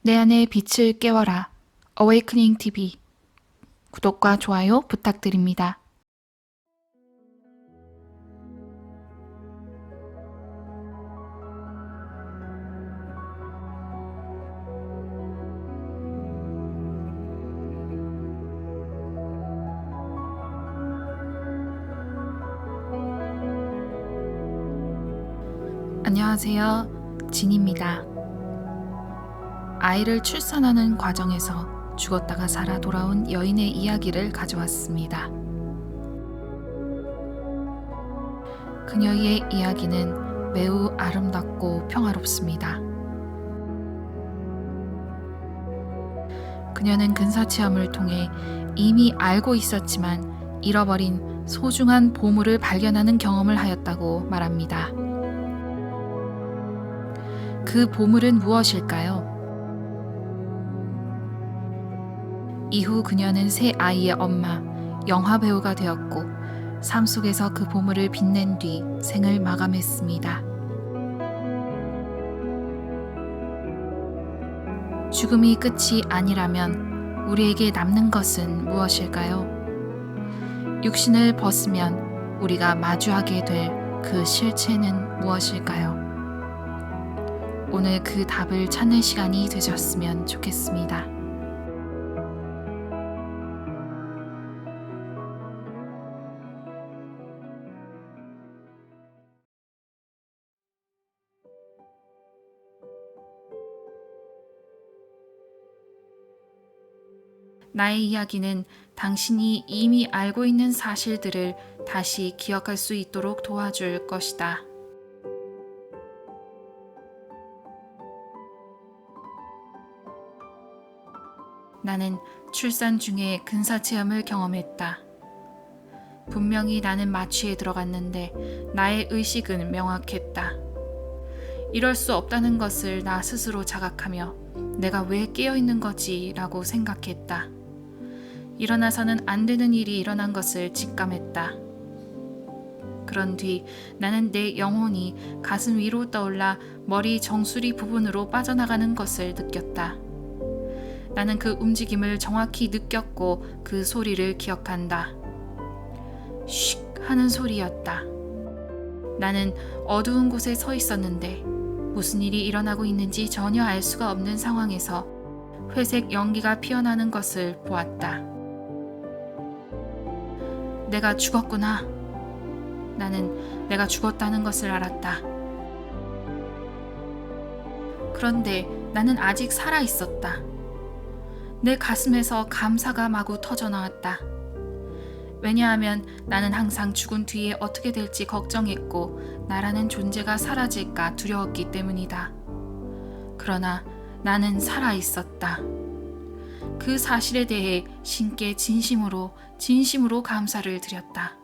내 안의 빛을 깨워라. 어웨이크닝 TV 구독과 좋아요 부탁드립니다. 안녕하세요. 진입니다. 아이를 출산하는 과정에서 죽었다가 살아 돌아온 여인의 이야기를 가져왔습니다. 그녀의 이야기는 매우 아름답고 평화롭습니다. 그녀는 근사체험을 통해 이미 알고 있었지만 잃어버린 소중한 보물을 발견하는 경험을 하였다고 말합니다. 그 보물은 무엇일까요? 이후 그녀는 세 아이의 엄마, 영화배우가 되었고 삶 속에서 그 보물을 빛낸 뒤 생을 마감했습니다. 죽음이 끝이 아니라면 우리에게 남는 것은 무엇일까요? 육신을 벗으면 우리가 마주하게 될 그 실체는 무엇일까요? 오늘 그 답을 찾는 시간이 되셨으면 좋겠습니다. 나의 이야기는 당신이 이미 알고 있는 사실들을 다시 기억할 수 있도록 도와줄 것이다. 나는 출산 중에 근사체험을 경험했다. 분명히 나는 마취에 들어갔는데 나의 의식은 명확했다. 이럴 수 없다는 것을 나 스스로 자각하며 내가 왜 깨어있는 거지? 라고 생각했다. 일어나서는 안 되는 일이 일어난 것을 직감했다. 그런 뒤 나는 내 영혼이 가슴 위로 떠올라 머리 정수리 부분으로 빠져나가는 것을 느꼈다. 나는 그 움직임을 정확히 느꼈고 그 소리를 기억한다. 쉿 하는 소리였다. 나는 어두운 곳에 서 있었는데 무슨 일이 일어나고 있는지 전혀 알 수가 없는 상황에서 회색 연기가 피어나는 것을 보았다. 내가 죽었구나. 나는 내가 죽었다는 것을 알았다. 그런데 나는 아직 살아 있었다. 내 가슴에서 감사가 마구 터져나왔다. 왜냐하면 나는 항상 죽은 뒤에 어떻게 될지 걱정했고 나라는 존재가 사라질까 두려웠기 때문이다. 그러나 나는 살아 있었다. 그 사실에 대해 신께 진심으로 감사를 드렸다.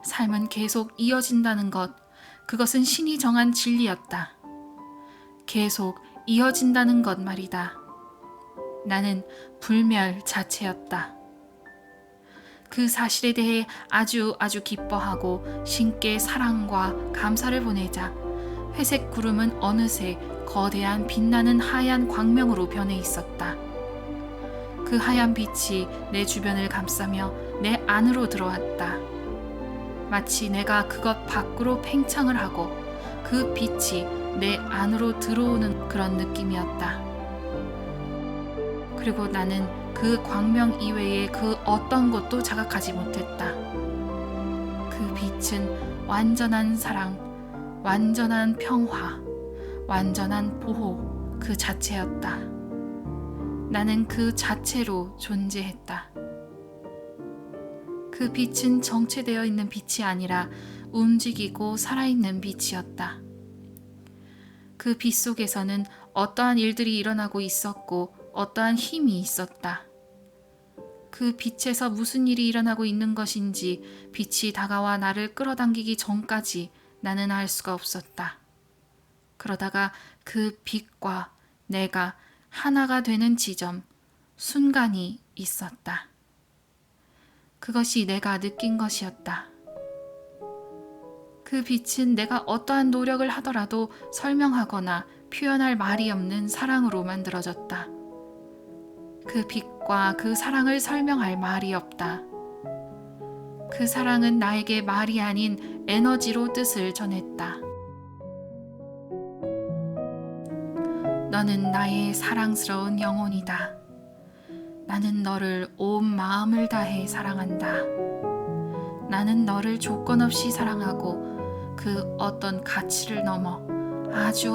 삶은 계속 이어진다는 것, 그것은 신이 정한 진리였다. 계속 이어진다는 것 말이다. 나는 불멸 자체였다. 그 사실에 대해 아주 기뻐하고 신께 사랑과 감사를 보내자 회색 구름은 어느새 거대한 빛나는 하얀 광명으로 변해 있었다. 그 하얀 빛이 내 주변을 감싸며 내 안으로 들어왔다. 마치 내가 그것 밖으로 팽창을 하고 그 빛이 내 안으로 들어오는 그런 느낌이었다. 그리고 나는 그 광명 이외의 그 어떤 것도 자각하지 못했다. 그 빛은 완전한 사랑, 완전한 평화, 완전한 보호 그 자체였다. 나는 그 자체로 존재했다. 그 빛은 정체되어 있는 빛이 아니라 움직이고 살아있는 빛이었다. 그 빛 속에서는 어떠한 일들이 일어나고 있었고 어떠한 힘이 있었다. 그 빛에서 무슨 일이 일어나고 있는 것인지 빛이 다가와 나를 끌어당기기 전까지 나는 알 수가 없었다. 그러다가 그 빛과 내가 하나가 되는 지점, 순간이 있었다. 그것이 내가 느낀 것이었다. 그 빛은 내가 어떠한 노력을 하더라도 설명하거나 표현할 말이 없는 사랑으로 만들어졌다. 그 빛과 그 사랑을 설명할 말이 없다. 그 사랑은 나에게 말이 아닌 에너지로 뜻을 전했다. 너는 나의 사랑스러운 영혼이다. 나는 너를 온 마음을 다해 사랑한다. 나는 너를 조건 없이 사랑하고 그 어떤 가치를 넘어 아주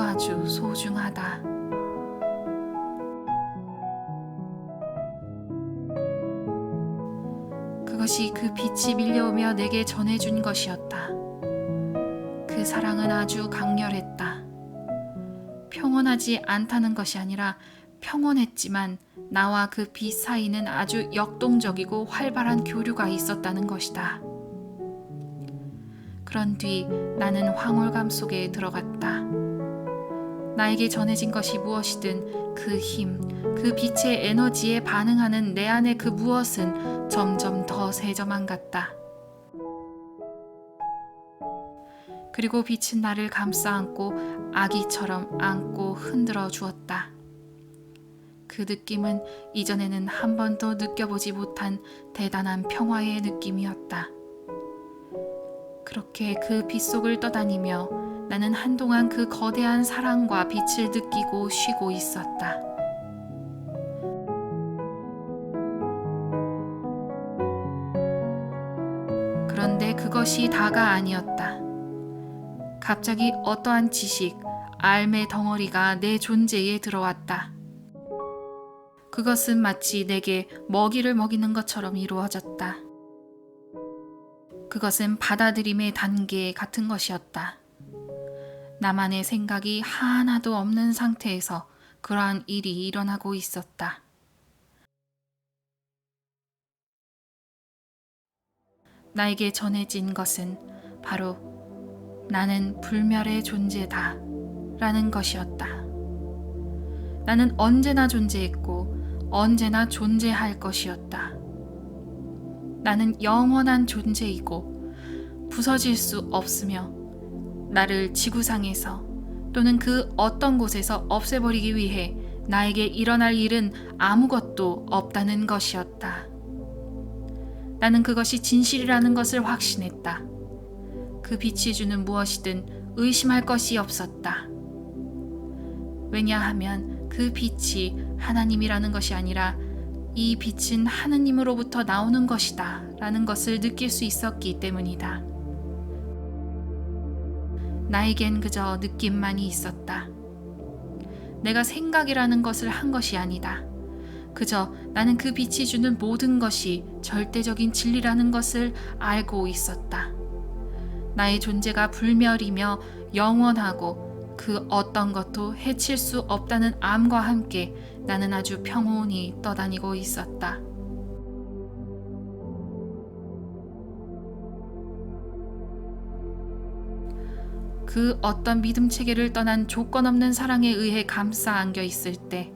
소중하다. 그것이 그 빛이 밀려오며 내게 전해준 것이었다. 그 사랑은 아주 강렬했다. 평온하지 않다는 것이 아니라 평온했지만 나와 그 빛 사이는 아주 역동적이고 활발한 교류가 있었다는 것이다. 그런 뒤 나는 황홀감 속에 들어갔다. 나에게 전해진 것이 무엇이든 그 힘, 그 빛의 에너지에 반응하는 내 안의 그 무엇은 점점 더 세져만 갔다. 그리고 빛은 나를 감싸 안고 아기처럼 안고 흔들어 주었다. 그 느낌은 이전에는 한 번도 느껴보지 못한 대단한 평화의 느낌이었다. 그렇게 그 빛 속을 떠다니며 나는 한동안 그 거대한 사랑과 빛을 느끼고 쉬고 있었다. 그런데 그것이 다가 아니었다. 갑자기 어떠한 지식, 알의 덩어리가 내 존재에 들어왔다. 그것은 마치 내게 먹이를 먹이는 것처럼 이루어졌다. 그것은 받아들임의 단계 같은 것이었다. 나만의 생각이 하나도 없는 상태에서 그러한 일이 일어나고 있었다. 나에게 전해진 것은 바로 나는 불멸의 존재다 라는 것이었다. 나는 언제나 존재했고 언제나 존재할 것이었다. 나는 영원한 존재이고 부서질 수 없으며 나를 지구상에서 또는 그 어떤 곳에서 없애버리기 위해 나에게 일어날 일은 아무것도 없다는 것이었다. 나는 그것이 진실이라는 것을 확신했다. 그 빛이 주는 무엇이든 의심할 것이 없었다. 왜냐하면 그 빛이 하나님이라는 것이 아니라 이 빛은 하느님으로부터 나오는 것이다 라는 것을 느낄 수 있었기 때문이다. 나에겐 그저 느낌만이 있었다. 내가 생각이라는 것을 한 것이 아니다. 그저 나는 그 빛이 주는 모든 것이 절대적인 진리라는 것을 알고 있었다. 나의 존재가 불멸이며 영원하고 그 어떤 것도 해칠 수 없다는 암과 함께 나는 아주 평온히 떠다니고 있었다. 그 어떤 믿음 체계를 떠난 조건 없는 사랑에 의해 감싸 안겨 있을 때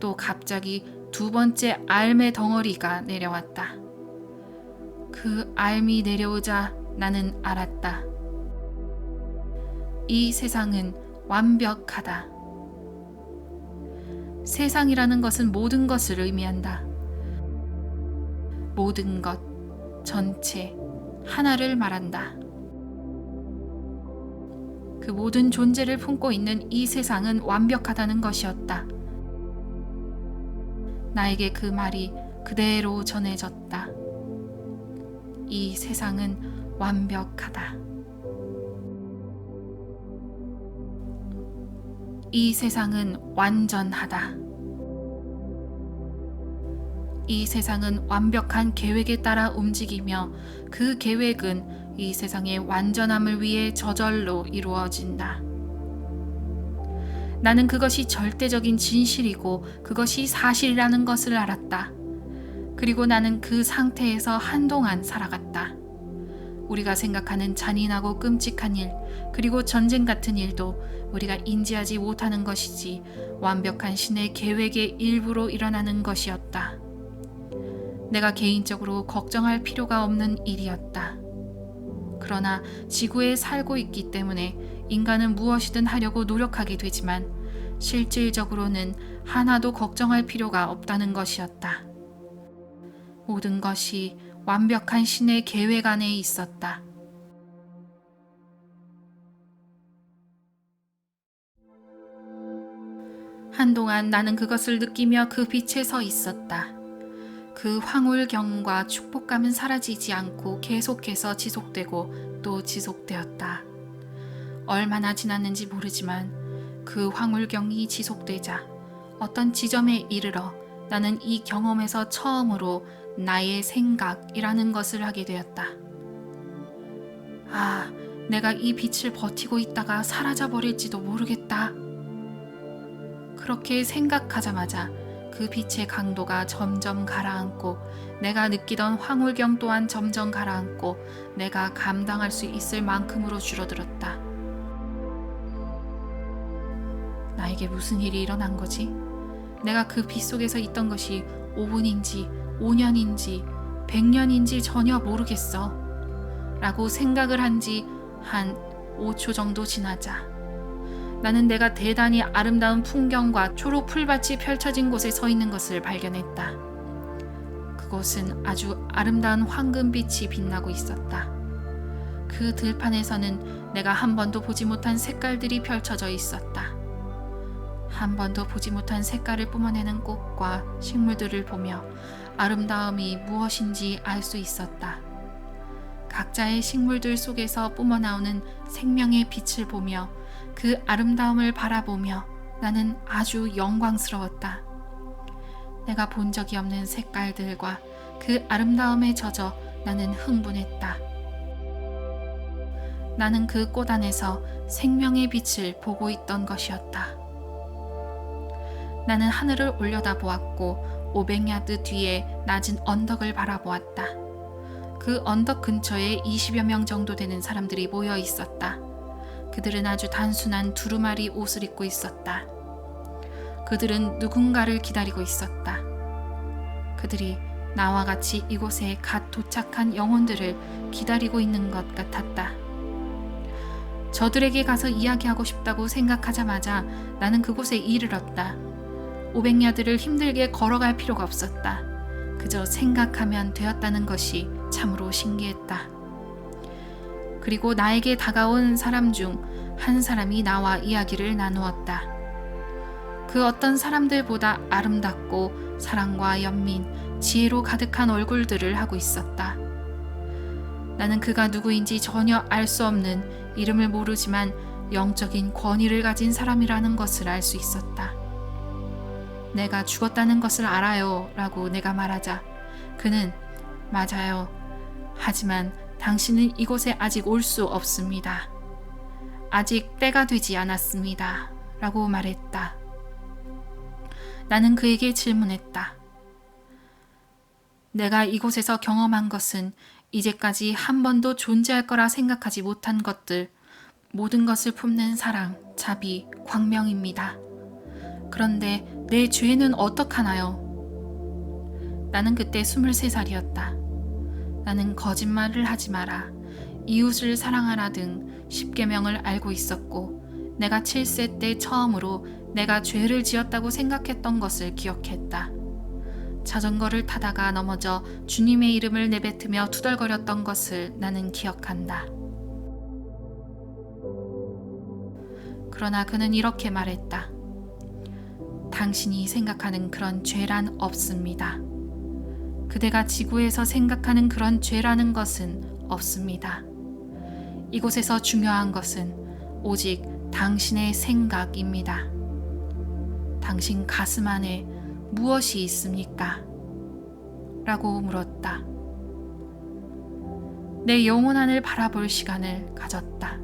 또 갑자기 두 번째 알의 덩어리가 내려왔다. 그 알이 내려오자 나는 알았다. 이 세상은 완벽하다. 세상이라는 것은 모든 것을 의미한다. 모든 것, 전체, 하나를 말한다. 그 모든 존재를 품고 있는 이 세상은 완벽하다는 것이었다. 나에게 그 말이 그대로 전해졌다. 이 세상은 완벽하다. 이 세상은 완전하다. 이 세상은 완벽한 계획에 따라 움직이며 그 계획은 이 세상의 완전함을 위해 저절로 이루어진다. 나는 그것이 절대적인 진실이고 그것이 사실이라는 것을 알았다. 그리고 나는 그 상태에서 한동안 살아갔다. 우리가 생각하는 잔인하고 끔찍한 일, 그리고 전쟁 같은 일도 우리가 인지하지 못하는 것이지 완벽한 신의 계획의 일부로 일어나는 것이었다. 내가 개인적으로 걱정할 필요가 없는 일이었다. 그러나 지구에 살고 있기 때문에 인간은 무엇이든 하려고 노력하게 되지만 실질적으로는 하나도 걱정할 필요가 없다는 것이었다. 모든 것이 완벽한 신의 계획 안에 있었다. 한동안 나는 그것을 느끼며 그 빛에 서 있었다. 그 황홀경과 축복감은 사라지지 않고 계속해서 지속되고 또 지속되었다. 얼마나 지났는지 모르지만 그 황홀경이 지속되자 어떤 지점에 이르러 나는 이 경험에서 처음으로 나의 생각이라는 것을 하게 되었다. 아, 내가 이 빛을 버티고 있다가 사라져 버릴지도 모르겠다. 그렇게 생각하자마자 그 빛의 강도가 점점 가라앉고 내가 느끼던 황홀경 또한 점점 가라앉고 내가 감당할 수 있을 만큼으로 줄어들었다. 나에게 무슨 일이 일어난 거지? 내가 그 빛 속에서 있던 것이 5분인지 5년인지 100년인지 전혀 모르겠어 라고 생각을 한 지 한 5초 정도 지나자 나는 내가 대단히 아름다운 풍경과 초록 풀밭이 펼쳐진 곳에 서 있는 것을 발견했다. 그곳은 아주 아름다운 황금빛이 빛나고 있었다. 그 들판에서는 내가 한 번도 보지 못한 색깔들이 펼쳐져 있었다. 한 번도 보지 못한 색깔을 뿜어내는 꽃과 식물들을 보며 아름다움이 무엇인지 알 수 있었다. 각자의 식물들 속에서 뿜어나오는 생명의 빛을 보며 그 아름다움을 바라보며 나는 아주 영광스러웠다. 내가 본 적이 없는 색깔들과 그 아름다움에 젖어 나는 흥분했다. 나는 그 꽃 안에서 생명의 빛을 보고 있던 것이었다. 나는 하늘을 올려다보았고 500야드 뒤에 낮은 언덕을 바라보았다. 그 언덕 근처에 20여 명 정도 되는 사람들이 모여 있었다. 그들은 아주 단순한 두루마리 옷을 입고 있었다. 그들은 누군가를 기다리고 있었다. 그들이 나와 같이 이곳에 갓 도착한 영혼들을 기다리고 있는 것 같았다. 저들에게 가서 이야기하고 싶다고 생각하자마자 나는 그곳에 이르렀다. 500야드를 힘들게 걸어갈 필요가 없었다. 그저 생각하면 되었다는 것이 참으로 신기했다. 그리고 나에게 다가온 사람 중 한 사람이 나와 이야기를 나누었다. 그 어떤 사람들보다 아름답고 사랑과 연민, 지혜로 가득한 얼굴들을 하고 있었다. 나는 그가 누구인지 전혀 알 수 없는, 이름을 모르지만 영적인 권위를 가진 사람이라는 것을 알 수 있었다. 내가 죽었다는 것을 알아요 라고 내가 말하자 그는 맞아요. 하지만 당신은 이곳에 아직 올 수 없습니다. 아직 때가 되지 않았습니다. 라고 말했다. 나는 그에게 질문했다. 내가 이곳에서 경험한 것은 이제까지 한 번도 존재할 거라 생각하지 못한 것들, 모든 것을 품는 사랑, 자비, 광명입니다. 그런데 내 죄는 어떡하나요? 나는 그때 23살이었다. 나는 거짓말을 하지 마라, 이웃을 사랑하라 등 10계명을 알고 있었고 내가 7세 때 처음으로 내가 죄를 지었다고 생각했던 것을 기억했다. 자전거를 타다가 넘어져 주님의 이름을 내뱉으며 투덜거렸던 것을 나는 기억한다. 그러나 그는 이렇게 말했다. 당신이 생각하는 그런 죄란 없습니다. 그대가 지구에서 생각하는 그런 죄라는 것은 없습니다. 이곳에서 중요한 것은 오직 당신의 생각입니다. 당신 가슴 안에 무엇이 있습니까? 라고 물었다. 내 영혼 안을 바라볼 시간을 가졌다.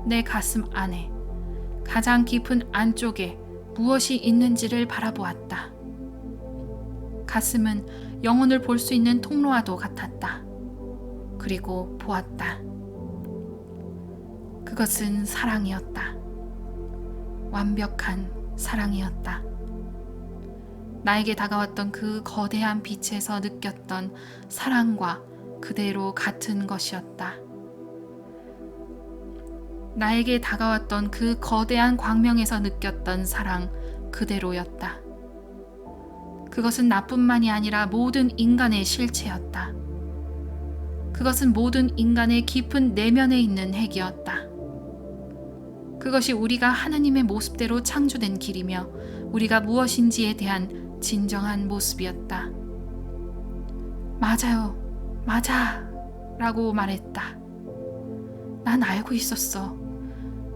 내 가슴 안에 가장 깊은 안쪽에 무엇이 있는지를 바라보았다. 가슴은 영혼을 볼 수 있는 통로와도 같았다. 그리고 보았다. 그것은 사랑이었다. 완벽한 사랑이었다. 나에게 다가왔던 그 거대한 빛에서 느꼈던 사랑과 그대로 같은 것이었다. 나에게 다가왔던 그 거대한 광명에서 느꼈던 사랑 그대로였다. 그것은 나뿐만이 아니라 모든 인간의 실체였다. 그것은 모든 인간의 깊은 내면에 있는 핵이었다. 그것이 우리가 하나님의 모습대로 창조된 길이며 우리가 무엇인지에 대한 진정한 모습이었다. 맞아요, 맞아 라고 말했다. 난 알고 있었어.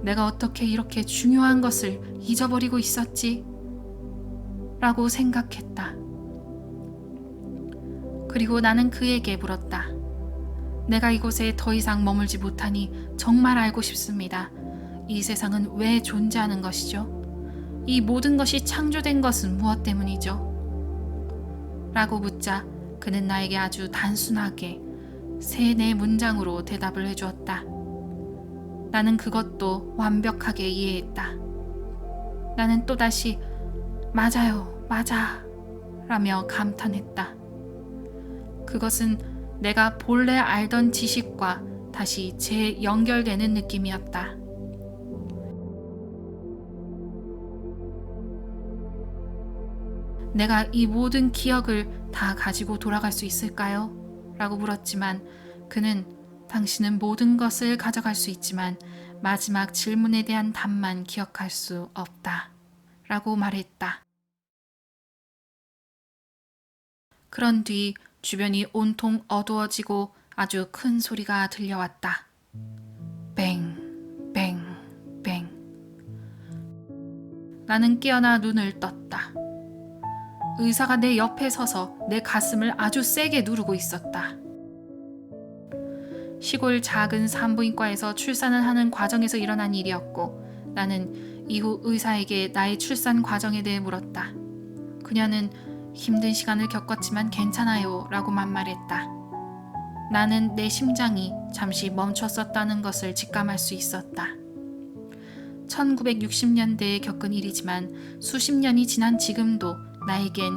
내가 어떻게 이렇게 중요한 것을 잊어버리고 있었지? 라고 생각했다. 그리고 나는 그에게 물었다. 내가 이곳에 더 이상 머물지 못하니 정말 알고 싶습니다. 이 세상은 왜 존재하는 것이죠? 이 모든 것이 창조된 것은 무엇 때문이죠? 라고 묻자 그는 나에게 아주 단순하게 3-4 문장으로 대답을 해주었다. 나는 그것도 완벽하게 이해했다. 나는 또다시 맞아요, 맞아 라며 감탄했다. 그것은 내가 본래 알던 지식과 다시 재연결되는 느낌이었다. 내가 이 모든 기억을 다 가지고 돌아갈 수 있을까요? 라고 물었지만 그는 당신은 모든 것을 가져갈 수 있지만 마지막 질문에 대한 답만 기억할 수 없다. 라고 말했다. 그런 뒤 주변이 온통 어두워지고 아주 큰 소리가 들려왔다. 뱅, 뱅, 뱅. 나는 깨어나 눈을 떴다. 의사가 내 옆에 서서 내 가슴을 아주 세게 누르고 있었다. 시골 작은 산부인과에서 출산을 하는 과정에서 일어난 일이었고 나는 이후 의사에게 나의 출산 과정에 대해 물었다. 그녀는 힘든 시간을 겪었지만 괜찮아요 라고만 말했다. 나는 내 심장이 잠시 멈췄었다는 것을 직감할 수 있었다. 1960년대에 겪은 일이지만 수십 년이 지난 지금도 나에겐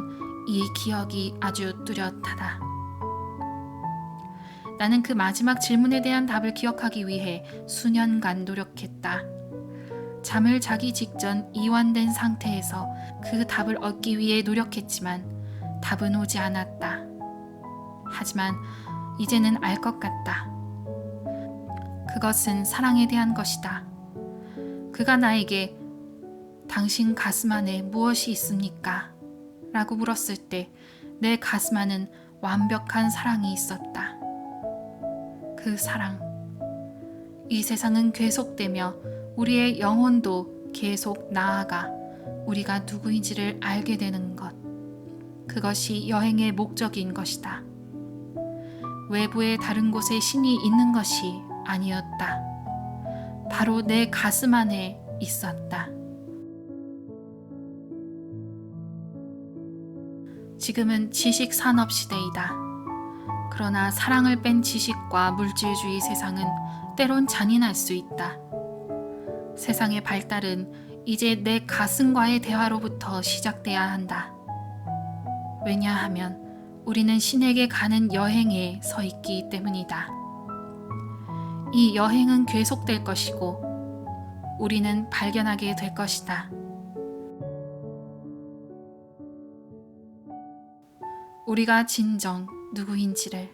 이 기억이 아주 뚜렷하다. 나는 그 마지막 질문에 대한 답을 기억하기 위해 수년간 노력했다. 잠을 자기 직전 이완된 상태에서 그 답을 얻기 위해 노력했지만 답은 오지 않았다. 하지만 이제는 알 것 같다. 그것은 사랑에 대한 것이다. 그가 나에게 당신 가슴 안에 무엇이 있습니까? 라고 물었을 때 내 가슴 안은 완벽한 사랑이 있었다. 그 사랑. 이 세상은 계속되며 우리의 영혼도 계속 나아가 우리가 누구인지를 알게 되는 것. 그것이 여행의 목적인 것이다. 외부의 다른 곳에 신이 있는 것이 아니었다. 바로 내 가슴 안에 있었다. 지금은 지식 산업 시대이다. 그러나 사랑을 뺀 지식과 물질주의 세상은 때론 잔인할 수 있다. 세상의 발달은 이제 내 가슴과의 대화로부터 시작돼야 한다. 왜냐하면 우리는 신에게 가는 여행에 서 있기 때문이다. 이 여행은 계속될 것이고 우리는 발견하게 될 것이다. 우리가 진정 누구인지를.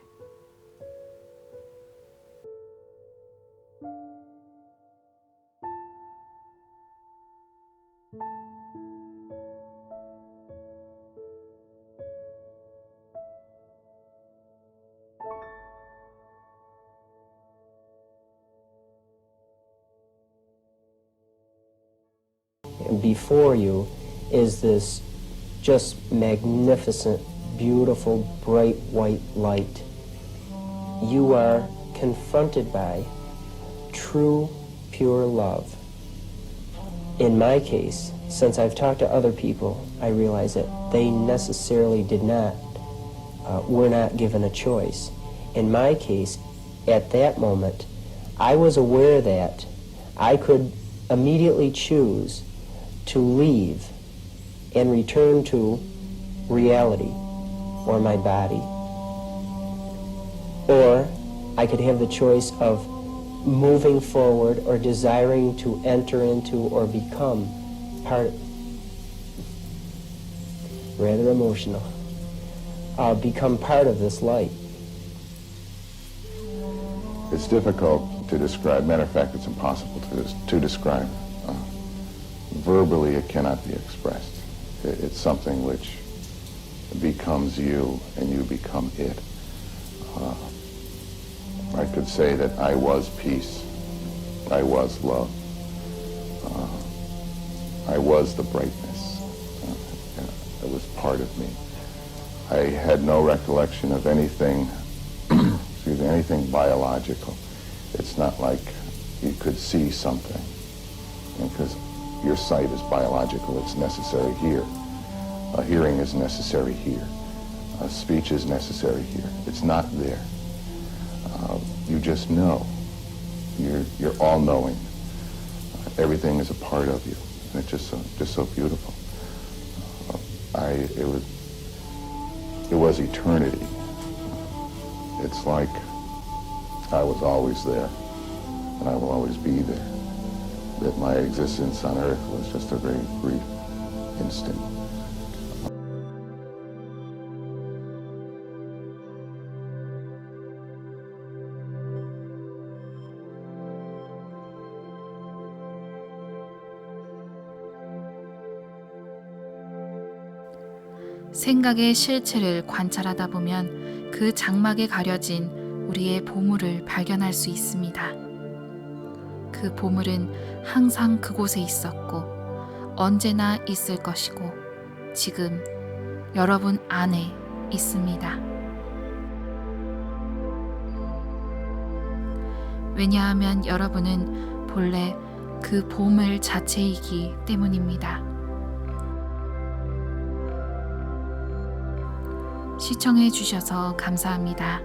Before you is this just magnificent, beautiful, bright white light. You are confronted by true, pure love. In my case, since I've talked to other people, I realize that they necessarily were not given a choice. In my case, at that moment, I was aware that I could immediately choose to leave and return to reality or my body. Or I could have the choice of moving forward or desiring to enter into or become part, rather emotional, become part of this light. It's difficult to describe. Matter of fact, it's impossible to describe. Verbally, it cannot be expressed. It's something which becomes you and you become it. I could say that I was peace. I was love. I was the brightness. It was part of me. I had no recollection of anything, excuse me, anything biological. It's not like you could see something, because your sight is biological. It's necessary here. Hearing is necessary here. Speech is necessary here. It's not there. You just know. You're all-knowing. Everything is a part of you, and it's just so beautiful. It was eternity. It's like I was always there, and I will always be there. That my existence on earth was just a very brief instant. 생각의 실체를 관찰하다 보면 그 장막에 가려진 우리의 보물을 발견할 수 있습니다. 그 보물은 항상 그곳에 있었고 언제나 있을 것이고 지금 여러분 안에 있습니다. 왜냐하면 여러분은 본래 그 보물 자체이기 때문입니다. 시청해 주셔서 감사합니다.